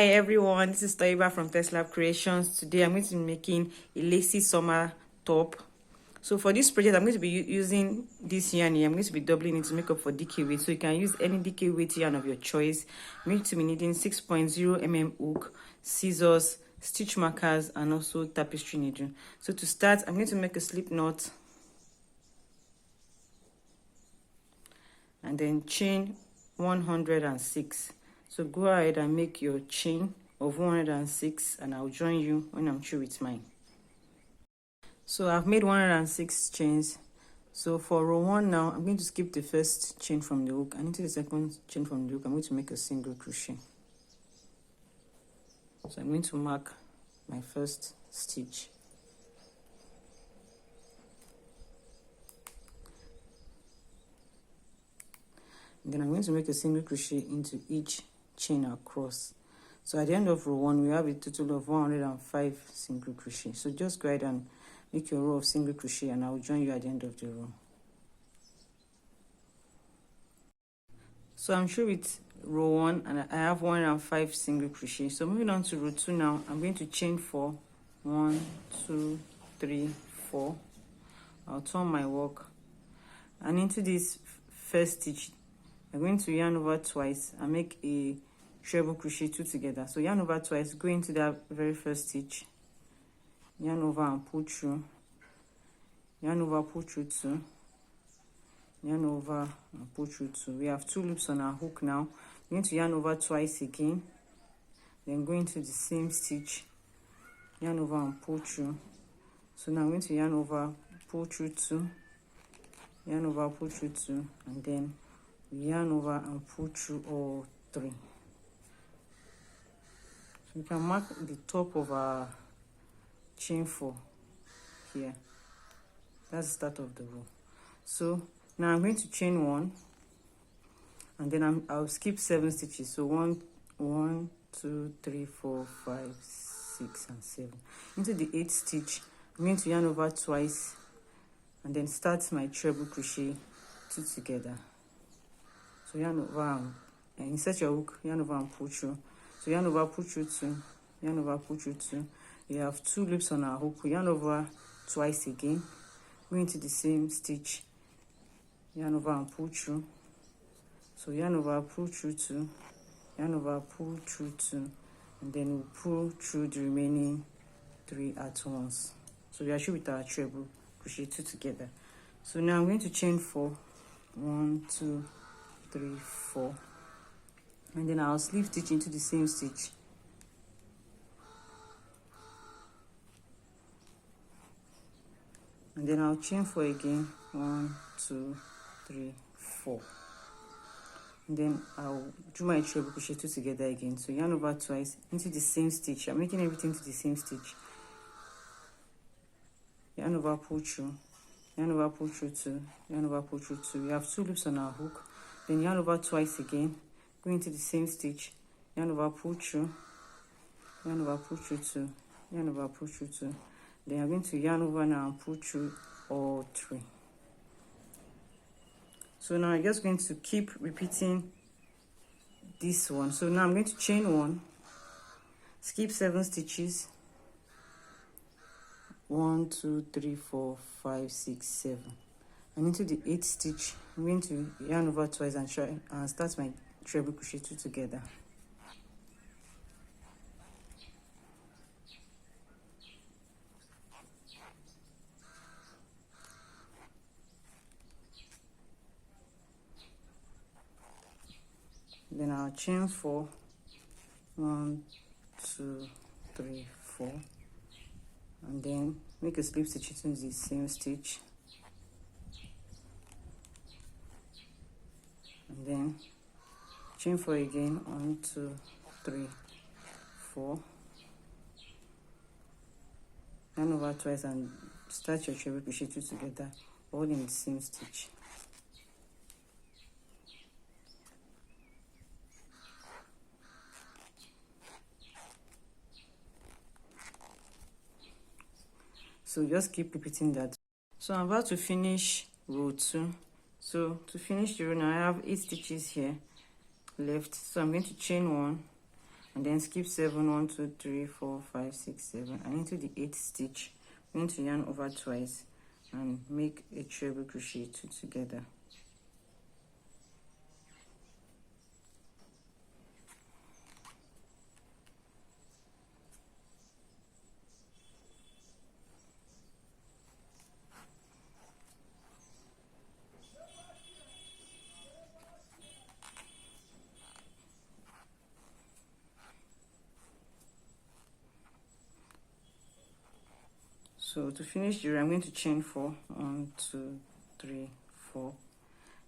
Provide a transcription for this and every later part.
Hi everyone, this is Toiba from Tesla Creations. Today I'm going to be making a lacy summer top. So for this project I'm going to be using this yarn here. I'm going to be doubling it to make up for DK weight. So you can use any DK weight yarn of your choice. I'm going to be needing 6.0 mm hook, scissors, stitch markers, and also tapestry needle. So to start, I'm going to make a slip knot and then chain 106. So go ahead and make your chain of 106 and I'll join you when I'm through with mine. So I've made 106 chains. So for row 1 now, I'm going to skip the first chain from the hook, and into the second chain from the hook I'm going to make a single crochet. So I'm going to mark my first stitch. And then I'm going to make a single crochet into each chain across. So at the end of row 1 we have a total of 105 single crochet. So just go ahead and make your row of single crochet and I will join you at the end of the row. So I'm through with row 1 and I have 105 single crochet. So moving on to row 2 now, I'm going to chain 4. 1, 2, 3, 4. I'll turn my work, and into this first stitch I'm going to yarn over twice and make a treble crochet 2 together. So yarn over twice, go into that very first stitch, yarn over and pull through, yarn over, pull through 2, yarn over and pull through 2. We have 2 loops on our hook now. I'm going to yarn over twice again, then go into the same stitch, yarn over and pull through. So now I'm going to yarn over, pull through 2, yarn over, pull through 2, and then yarn over and pull through all 3. So we can mark the top of our chain 4 here. That's the start of the row. So now I'm going to chain 1, and then I'll skip 7 stitches. So 1, 2, 3, 4, 5, 6, and 7. Into the 8th stitch, I'm going to yarn over twice and then start my treble crochet 2 together. So yarn over and insert your hook, yarn over and pull through. So yarn over, pull through 2, yarn over, pull through 2. We have 2 loops on our hook. We yarn over twice again, go into the same stitch, yarn over and pull through. So yarn over, pull through 2, yarn over, pull through 2, and then we'll pull through the remaining 3 at once. So we are through with our treble crochet 2 together. So now I'm going to chain 4. 1, 2, 3, 4, and then I'll slip stitch into the same stitch, and then I'll chain 4 again. 1, 2, 3, 4, and then I'll do my treble crochet 2 together again. So yarn over twice into the same stitch. I'm making everything to the same stitch, yarn over, pull through, yarn over, pull through 2, yarn over, pull through 2. We have 2 loops on our hook. Then yarn over twice again, go into the same stitch, yarn over, pull through, yarn over, pull through 2, yarn over, pull through 2. Then I'm going to yarn over now and pull through all 3. So now I'm just going to keep repeating this one. So now I'm going to chain 1, skip 7 stitches, 1, 2, 3, 4, 5, 6, 7. And into the 8th stitch, I'm going to yarn over twice and try and start my treble crochet 2 together. Then I'll chain 4, 1, 2, 3, 4, and then make a slip stitch into the same stitch. And then chain 4 again. 1, 2, 3, 4, yarn over twice and start your treble crochet 2 together, all in the same stitch. So just keep repeating that. So I'm about to finish row 2. So to finish the row now, I have 8 stitches here left. So I'm going to chain 1, and then skip 7, 1, 2, 3, 4, 5, 6, 7, and into the 8th stitch, I'm going to yarn over twice and make a treble crochet 2 together. So to finish the row, I'm going to chain 4, 1, 2, 3, 4,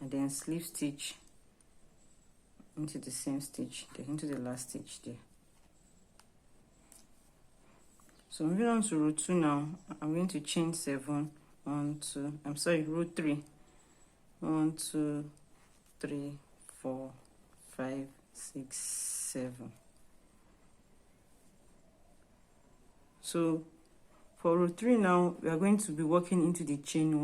and then slip stitch into the same stitch, then into the last stitch there. So moving on to row 2 now, I'm going to chain 7, 1, 2, I'm sorry, row 3, 1, 2, 3, 4, 5, 6, 7. So for row 3 now, we are going to be working into the chain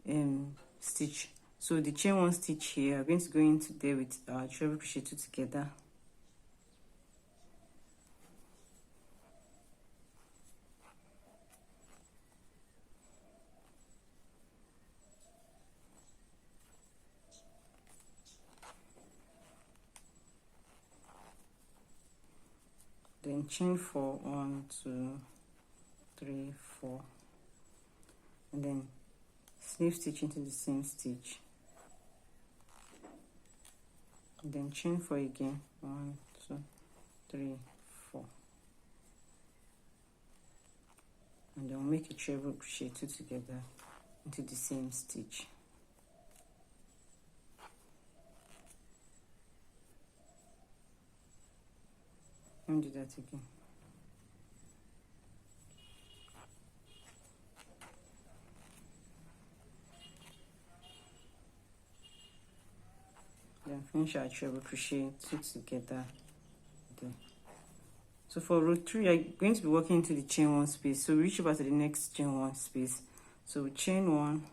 1 stitch. So the chain 1 stitch here, I'm going to go into there with our treble crochet 2 together. Then chain 4, 1, 2, 3, 4, and then slip stitch into the same stitch, and then chain 4 again, 1, 2, 3, 4, and then we'll make a treble crochet 2 together into the same stitch. Let me do that again. Then finish our treble crochet 2 together there. So for row 3, you're going to be working into the chain 1 space. So we reach over to the next chain 1 space. So we chain 1.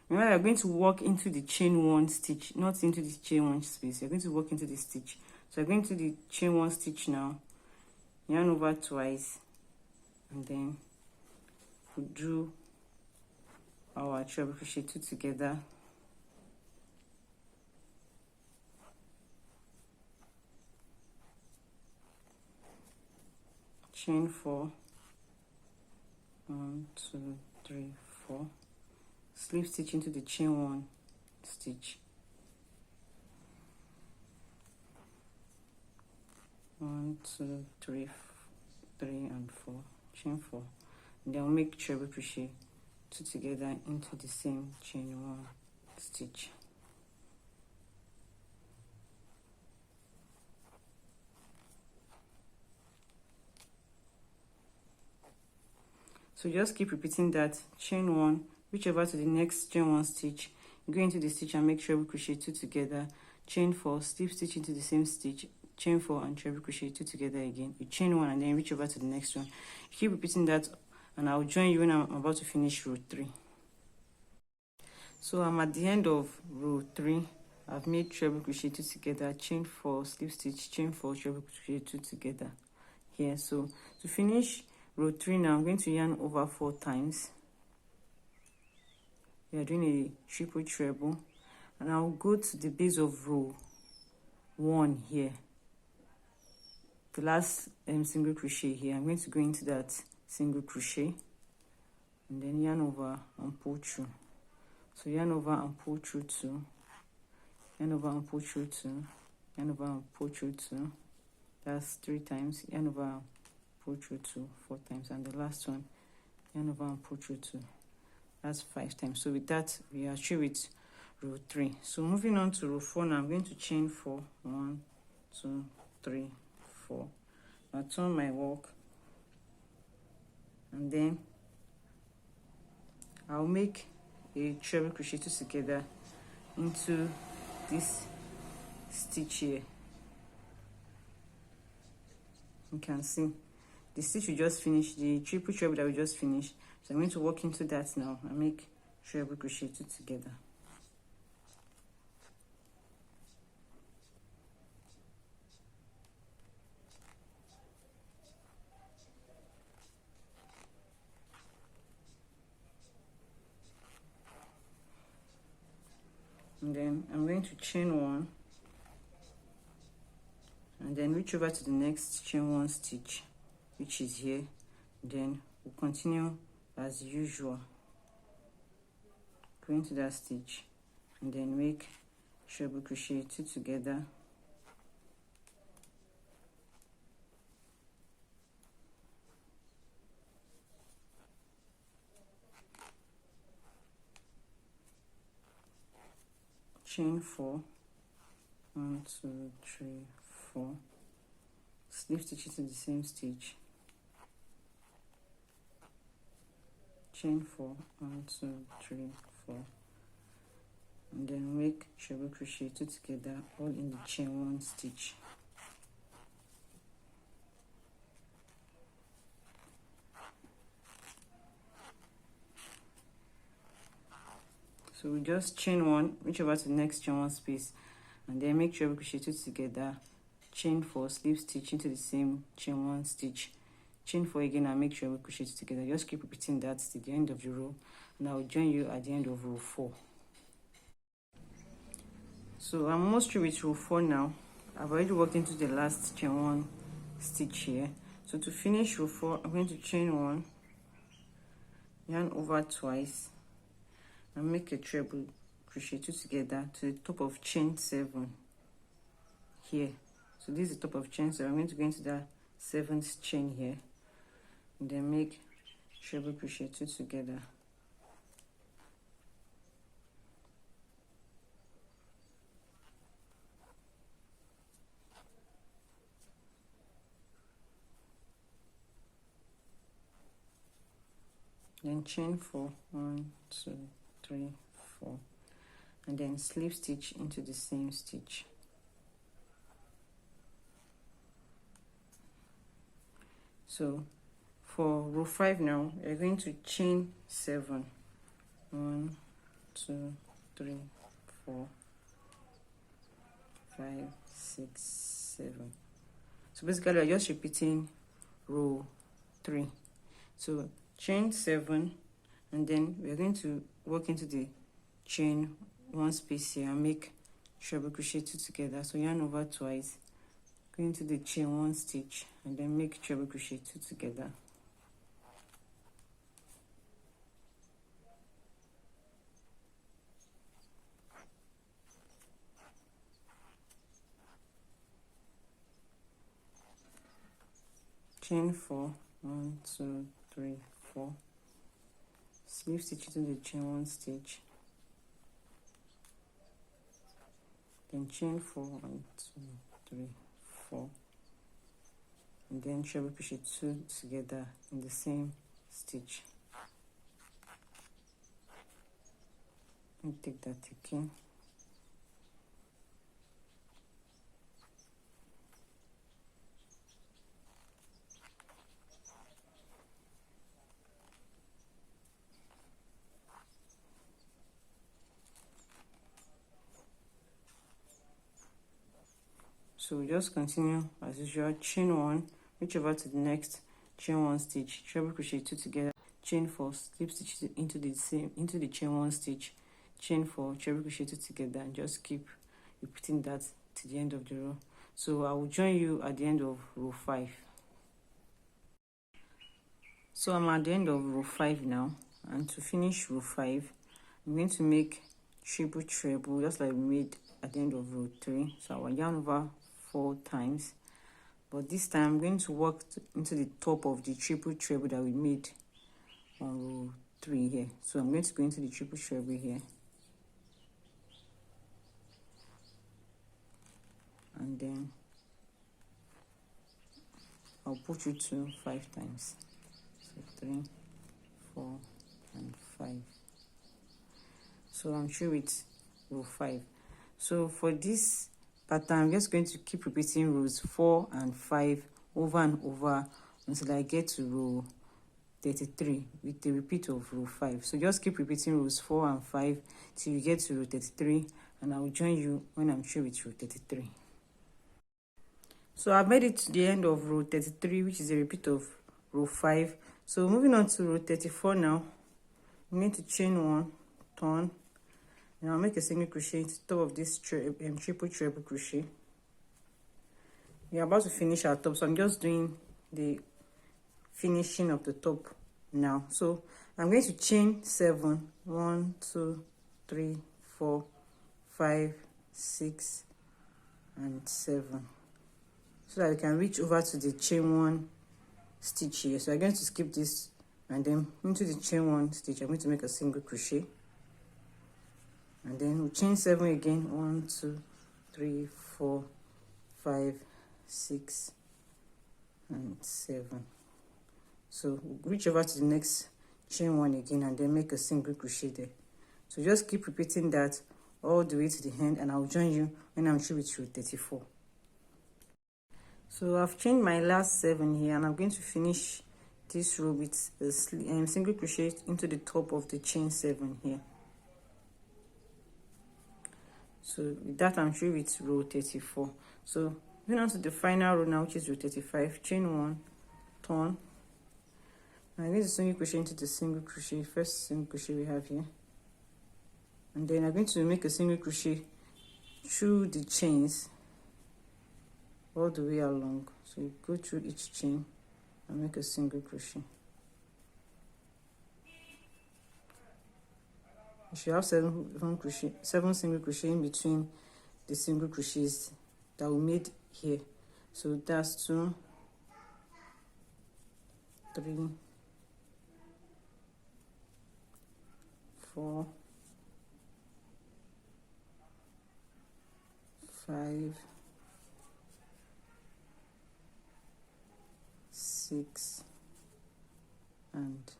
Remember, you're going to walk into the chain 1 stitch, not into the chain 1 space. You're going to walk into the stitch. So you're going to the chain 1 stitch now, yarn over twice, and then we do our treble crochet 2 together. Chain 4, 1, 2, 3, 4, slip stitch into the chain 1 stitch, 1, 2, 3, 3 and 4, chain 4, and then we'll make treble crochet 2 together into the same chain 1 stitch. So just keep repeating that. Chain 1, reach over to the next chain 1 stitch, go into the stitch and make treble crochet 2 together, chain 4, slip stitch into the same stitch, chain 4 and treble crochet 2 together again. You chain 1 and then reach over to the next one. Keep repeating that, and I'll join you when I'm about to finish row 3. So I'm at the end of row 3. I've made treble crochet 2 together, chain 4, slip stitch, chain 4, treble crochet 2 together here. So to finish row 3 now, I'm going to yarn over 4 times. We are doing a triple treble, and I'll go to the base of row 1 here, the last single crochet here. I'm going to go into that single crochet and then yarn over and pull through. So yarn over and pull through 2, yarn over and pull through 2, yarn over and pull through 2. That's 3 times. Yarn over and pull through 2 4 times, and the last one, yarn over and pull through 2. That's 5 times. So with that, we are through with row 3. So moving on to row 4 now, I'm going to chain 4, 1, 2, 3, 4. I'll turn my work, and then I'll make a treble crochet 2 together into this stitch here. You can see the stitch we just finished, the triple treble that we just finished. So I'm going to walk into that now and make treble crochet 2 together. and then I'm going to chain 1 and then reach over to the next chain 1 stitch, which is here. Then we'll continue as usual, go into that stitch and then make treble crochet 2 together, chain 4, 1 2 3 4, slip stitch into the same stitch, chain 4, 1 2 3 4, and then make treble crochet 2 together, all in the chain 1 stitch. So we just chain 1, reach over to the next chain 1 space, and then make treble crochet 2 together, chain 4, slip stitch into the same chain 1 stitch, chain 4 again, and make treble crochet 2 together. Just keep repeating that to the end of the row, and I will join you at the end of row 4. So I'm almost through with row 4 now. I've already worked into the last chain 1 stitch here. So to finish row 4, I'm going to chain 1, yarn over twice, and make a treble crochet 2 together to the top of chain 7 here. So this is the top of chain 7. I'm going to go into that 7th chain here, and then make treble crochet 2 together. Then chain 4, 1 2 3 4, and then slip stitch into the same stitch. So for row 5 now, we're going to chain 7, 1 2 3 4 5 6 7. So basically we're just repeating row 3. So chain 7, and then we're going to work into the chain 1 space here and make treble crochet 2 together. So yarn over twice, go into the chain 1 stitch, and then make treble crochet 2 together. Chain 4, 1 2 3 4, slip stitch into the chain 1 stitch, then chain 4, 1 2 3 4, and then treble crochet 2 together in the same stitch, and take that again. So we just continue as usual, chain 1, reach over to the next chain 1 stitch, treble crochet 2 together, chain 4, slip stitch into the chain 1 stitch, chain 4, treble crochet 2 together, and just keep repeating that to the end of the row. So I will join you at the end of row 5. So I'm at the end of row 5 now, and to finish row 5, I'm going to make triple treble just like we made at the end of row 3. So I will yarn over 4 times, but this time I'm going to work into the top of the triple treble that we made on row 3 here. So I'm going to go into the triple treble here, and then I'll put you to 5 times. So 3 4 and 5. So I'm through with row 5. So for this pattern, I'm just going to keep repeating rows 4 and 5 over and over until I get to row 33 with the repeat of row 5. So just keep repeating rows 4 and 5 till you get to row 33, and I will join you when I'm through with row 33. So I've made it to the end of row 33, which is a repeat of row 5. So moving on to row 34 now, I'm going to chain 1, turn, Now I'll make a single crochet to the top of this triple treble crochet. We're about to finish our top, so I'm just doing the finishing of the top now. So I'm going to chain 7, 1 2 3 4 5 6 and 7, so that you can reach over to the chain 1 stitch here. So I'm going to skip this, and then into the chain 1 stitch I'm going to make a single crochet, and then we'll chain 7 again. 1 2 3 4 5 6 and 7. So we'll reach over to the next chain 1 again, and then make a single crochet there. So just keep repeating that all the way to the end, and I'll join you when I'm through with row 34. So I've chained my last 7 here, and I'm going to finish this row with a single crochet into the top of the chain 7 here. So with that I'm through with row 34. So moving on to the final row now, which is row 35. Chain 1, turn. I'm going to single crochet into the single crochet, first single crochet we have here, and then I'm going to make a single crochet through the chains all the way along. So you go through each chain and make a single crochet. You should have 7 single crochet in between the single crochets that we made here. So that's 2 3 4 5 6 and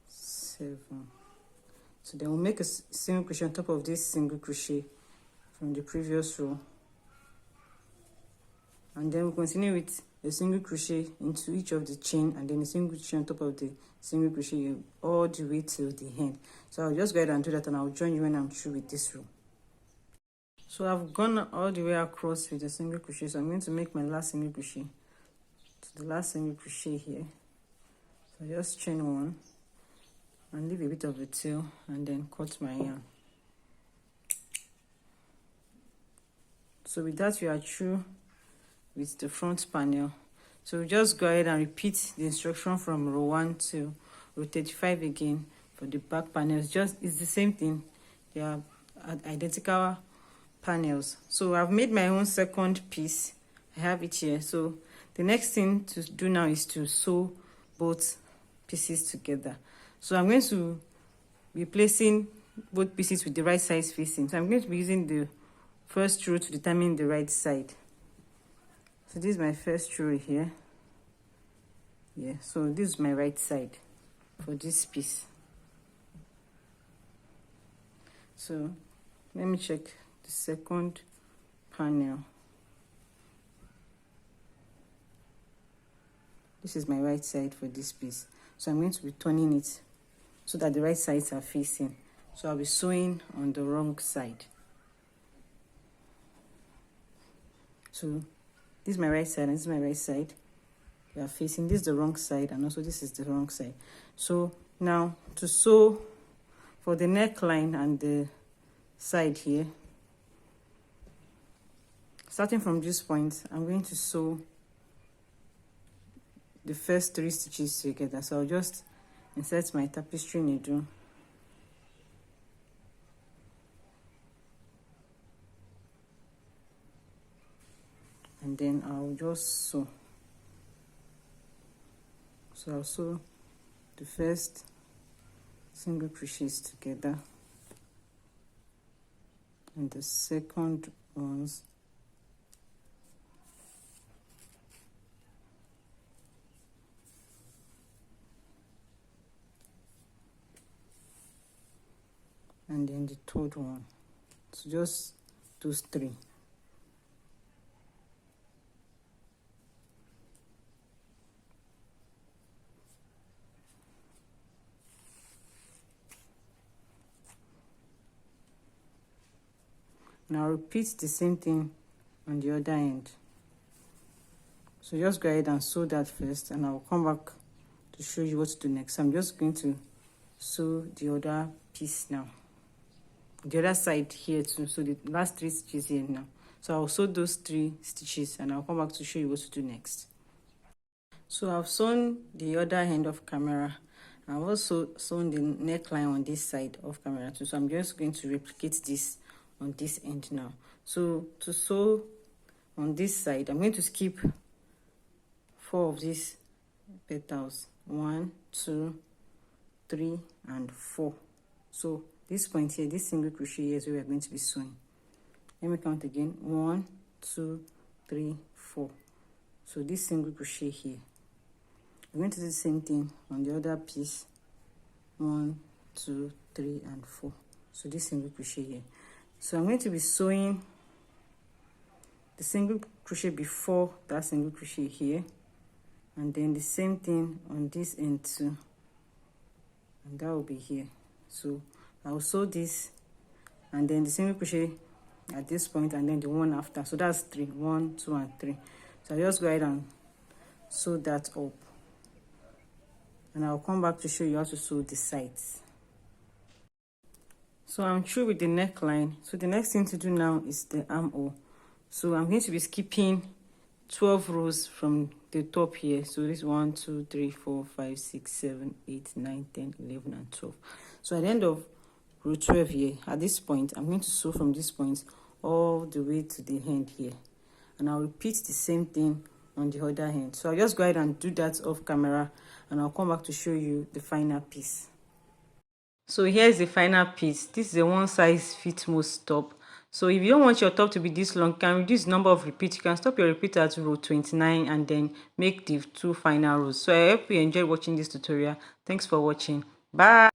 7. So then we'll make a single crochet on top of this single crochet from the previous row, and then we'll continue with a single crochet into each of the chain, and then a single crochet on top of the single crochet all the way till the end. So I'll just go ahead and do that, and I'll join you when I'm through with this row. So I've gone all the way across with a single crochet, so I'm going to make my last single crochet to the last single crochet here. So just chain 1 and leave a bit of a tail, and then cut my yarn. So with that we are through with the front panel. So we just go ahead and repeat the instruction from row 1 to row 35 again for the back panels. It's the same thing, they are identical panels. So I've made my own second piece, I have it here. So the next thing to do now is to sew both pieces together. So I'm going to be placing both pieces with the right size facing. So I'm going to be using the first row to determine the right side. So this is my first row here. Yeah, so this is my right side for this piece. So let me check the second panel. This is my right side for this piece. So I'm going to be turning it so that the right sides are facing. So I'll be sewing on the wrong side. So this is my right side and this is my right side. We are facing, this is the wrong side, and also this is the wrong side. So now to sew for the neckline and the side here, starting from this point, I'm going to sew the first 3 stitches together. So I'll just insert my tapestry needle, and then I'll just sew. So I'll sew the first single crochets together and the second ones, and then the third one. So just those 3. Now repeat the same thing on the other end. So just go ahead and sew that first, and I'll come back to show you what to do next. I'm just going to sew the other piece now, the other side here too. So the last 3 stitches here now. So I'll sew those 3 stitches and I'll come back to show you what to do next. So I've sewn the other end of camera. I've also sewn the neckline on this side of camera too. So I'm just going to replicate this on this end now. So to sew on this side, I'm going to skip 4 of these petals. 1, 2, 3, and 4. So this point here, this single crochet here is where we're going to be sewing. Let me count again. 1, 2, 3, 4. So this single crochet here, I'm going to do the same thing on the other piece. 1, 2, 3, and 4. So this single crochet here. So I'm going to be sewing the single crochet before that single crochet here, and then the same thing on this end too, and that will be here. So I'll sew this and then the single crochet at this point and then the one after. So that's 3. 1, 2, and 3. So I'll just go ahead and sew that up, and I'll come back to show you how to sew the sides. So I'm through with the neckline. So the next thing to do now is the armhole. So I'm going to be skipping 12 rows from the top here. So this 1, 2, 3, 4, 5, 6, 7, 8, 9, 10, 11, and 12. So at the end of row 12 here, at this point, I'm going to sew from this point all the way to the end here, and I'll repeat the same thing on the other hand. So I'll just go ahead and do that off camera, and I'll come back to show you the final piece. So here's the final piece. This is a one size fits most top. So if you don't want your top to be this long, you can reduce the number of repeats. You can stop your repeat at row 29 and then make the 2 final rows. So I hope you enjoyed watching this tutorial. Thanks for watching. Bye.